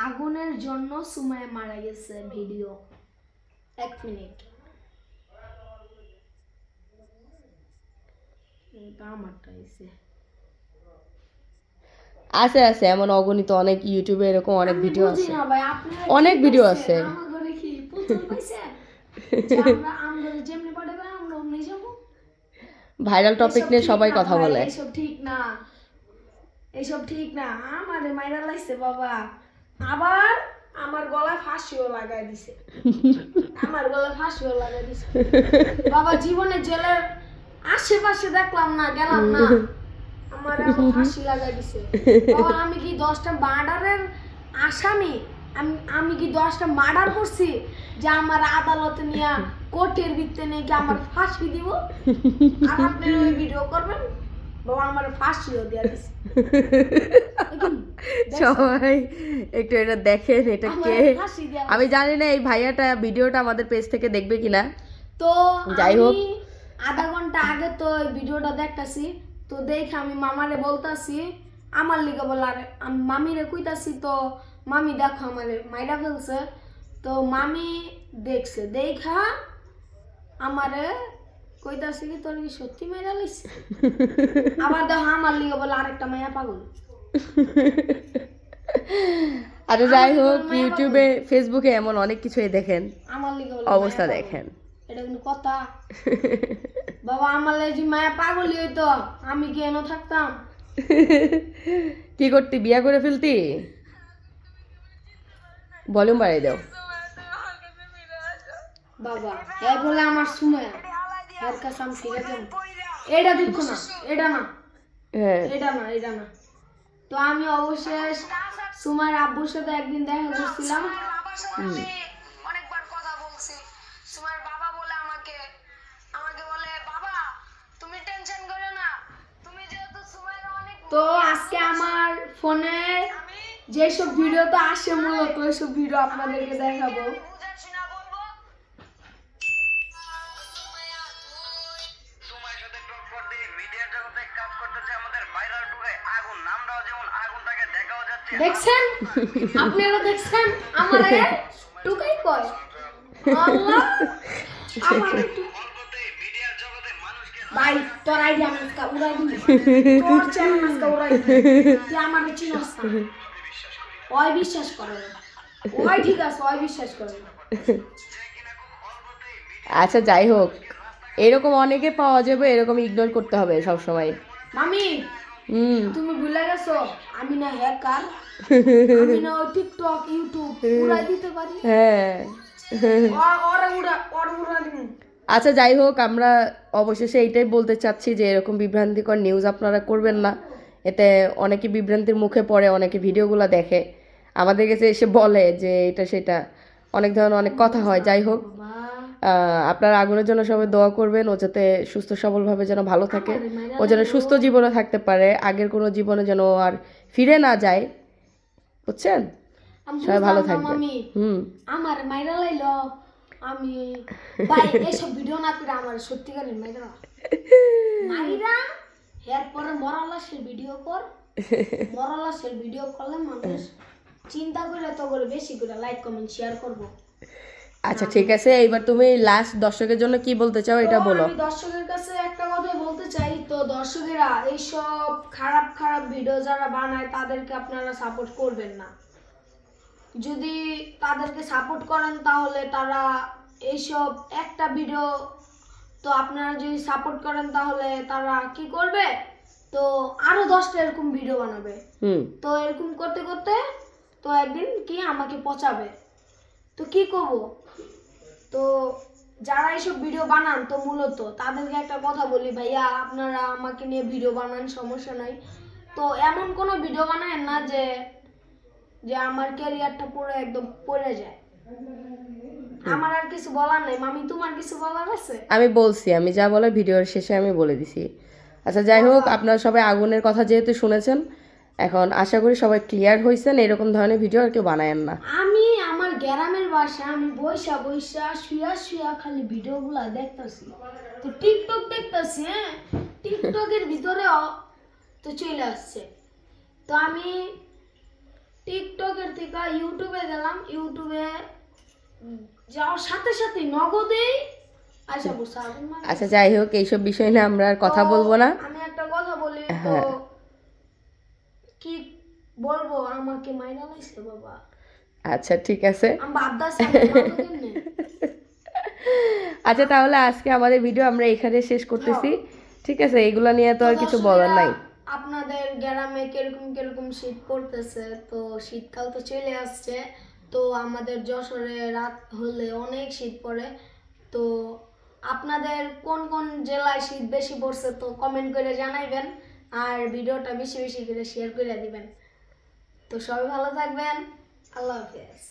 আগুনের জন্য সুমাইয়া মারা গেছে ভিডিও 1 মিনিট আমারটা এসে আছে আছে এমন অগণিত অনেক ইউটিউবে এরকম অনেক ভিডিও আছে না ভাই আপনারা অনেক ভিডিও আছে আমার ঘরে কি পুতুল পাইছে আমরা যেমনি পড়বে আমরা অমনি যাব ভাইরাল টপিক নিয়ে সবাই কথা বলে এইসব ঠিক না আমারে মাইরা লাইছে বাবা আবার আমার গলায় ফাঁসিও লাগাই দিছে বাবা জীবনে জেলের আশেপাশে দেখলাম না গেলাম না আমার আবার ফাঁসি লাগাই দিছে বাবা আমি কি 10টা মার্ডারের আসামি আমি কি 10টা মার্ডার করছি যে আমার আদালতে নিয়ে কোর্টের ভিতরে নিয়ে কি আমার ফাঁসি দিব আর আপনি ওই ভিডিও করবেন বাবা আমার ফাঁসিও দেয়া দিছে সবাই একটু এটা দেখেন এটা কে আমি জানি না এই ভাইয়াটা ভিডিওটা আমাদের পেজ থেকে দেখবে কিনা তো যাই হোক আধা ঘন্টা আগে তো এই ভিডিওটা দেখতাছি তো দেখে আমি মামারে বলতাছি আমার লিগে বলে আর আমি মামিরে কইতাছি তো মামি দেখো আমারে মাইরা ফেলছে তো মামি দেখছে দেখা আমারে কইতাছি কি তোর কি সত্যি মাইরা লইছে আবার দেখো আমার লিগে বলে আরেকটা মাইয়া পাগল আরে যাই হোক ইউটিউবে ফেসবুকে এমন অনেক কিছুই দেখেন আমার লিগে বলে অবস্থা দেখেন এটা কোনো কথা বাবা আমার লাগি মায়া পাগলই হইতো আমি কি এনে থাকতাম কি করতি বিয়া করে ফেলতি ভলিউম বাড়াই দাও বাবা এই বলে আমার শুনে এর কাছে আমি ফিরে যাব এটা দেখো না এটা না হ্যাঁ এটা না তো আমি অবশ্যই সুমার আব্বুর সাথে একদিন দেখা করছিলাম অনেকবার কথা বলছি সুমার বাবা বলে আমাকে বলে বাবা তুমি টেনশন করো না তুমি যেহেতু সুমাইর অনেক তো আজকে আমার ফোনে যেসব ভিডিও তো আসে মূলত ওইসব ভিডিও আপনাদেরকে দেখাবো দেখছেন আপনারা দেখছেন আমারে টুকাই কয় আল্লাহ আমারে মিডিয়ার জগতে মানুষকে ভাই তোর আইডিয়া আমাকে উড়াই দিবি তোর চ্যানেল আমাকে উড়াই দিবি তুই আমারে চিনস না ওই বিশ্বাস করে না ওই ঠিক আছে ওই বিশ্বাস করে না আচ্ছা যাই হোক এরকম অনেকে পাওয়া যাবে এরকম ইগনোর করতে হবে সব সময় মামি তুমি ভুলে গেছো আমি না হ্যাকার আমি না টিকটক ইউটিউব উড়াই দিতে পারি হ্যাঁ ওরা দিন আচ্ছা যাই হোক আমরা অবশেষে এইটাই বলতে চাচ্ছি যে এরকম বিভ্রান্তিকর নিউজ আপনারা করবেন না এতে অনেকে বিভ্রান্তির মুখে পড়ে অনেকে ভিডিওগুলো দেখে আমাদের কাছে এসে বলে যে এটা সেটা অনেক ধরনের অনেক কথা হয় যাই হোক আপনার আগুনের জন্য সবাই দোয়া করবেন ও যাতে সুস্থ সবলভাবে যেন ভালো থাকে ও যেন সুস্থ জীবনে থাকতে পারে আগের কোনো জীবনে যেন আর ফিরে না যায় বুঝছেন সবাই ভালো থাকবেন আমার মাইরা লাইলো আমি ভাই এসব ভিডিও না করে আমার সত্যিকারের মাইরা এরপরে মরালাসের ভিডিও কর মরালাসের ভিডিও করলে মানুষ চিন্তা করে তো করে বেশি করে লাইক কমেন্ট শেয়ার করবো আচ্ছা ঠিক আছে এইবার তুমি লাস্ট দর্শকের জন্য কি বলতে চাও এটা বলো আমি দর্শকের কাছে একটা কথাই বলতে চাই তো দর্শকেরা এইসব খারাপ খারাপ ভিডিও যারা বানায় তাদেরকে আপনারা সাপোর্ট করবেন না যদি তাদেরকে সাপোর্ট করেন তাহলে তারা এইসব একটা ভিডিও তো আপনারা যদি সাপোর্ট করেন তাহলে তারা কি করবে তো আরো 10টা এরকম ভিডিও বানাবে তো এরকম করতে করতে তো একদিন কি আমাকে পচাবে তো কি করব তো যারা এইসব ভিডিও বানান তো মূলত তাদেরকে একটা কথা বলি ভাইয়া আপনারা আমাকে নিয়ে ভিডিও বানান সমস্যা নাই তো এমন কোনো ভিডিও বানায় না যে যে আমার ক্যারিয়ারটা পুরো একদম পড়ে যায় আমার আর কিছু বলার নাই মামি তোমার কিছু বলার আছে আমি বলছি আমি যা বলে ভিডিওর শেষে আমি বলে দিছি আচ্ছা যাই হোক আপনারা সবাই আগুনের কথা যেহেতু শুনেছেন এখন আশা করি সবাই ক্লিয়ার হয়েছেন এরকম ধরনের ভিডিও আর কেউ বানায়েন না আমি আমার গ্রামের বাসা আমি বইসা বইসা শুয়া খালি ভিডিওগুলো দেখতাছি তো টিকটক দেখতাছি হ্যাঁ টিকটকের ভিতরে তো চলে আসছে তো আমি টিকটকের থেকে ইউটিউবে গেলাম, ইউটিউবে যাওয়ার সাথে সাথে নগদেই আশা বসে আগুন মারা আচ্ছা যাই হোক, এইসব বিষয় নিয়ে আমরা আর কথা তো বলবো না। আমি একটা কথা বলি তো, হ্যাঁ। কি বলবো, আমাকে মাইনা লাইছে বাবা, আচ্ছা ঠিক আছে। আমি বাদ্দাস আমি মারবো কেমনে? আচ্ছা তাহলে আজকে আমাদের ভিডিও আমরা এখানে শেষ করতেছি, ঠিক আছে? এগুলা নিয়ে তো আর কিছু বলার নাই। আপনাদের গ্রামে কিরকম কিরকম শীত পড়তেছে, তো শীতকাল তো চলে আসছে, তো আমাদের যশোরে রাত হলে অনেক শীত পড়ে, তো আপনাদের কোন কোন জেলায় শীত বেশি পড়ছে তো কমেন্ট করে জানাইবেন, আর ভিডিওটা বেশি বেশি করে শেয়ার করে দিবেন। তো সবাই ভালো থাকবেন, আল্লাহ হাফেজ।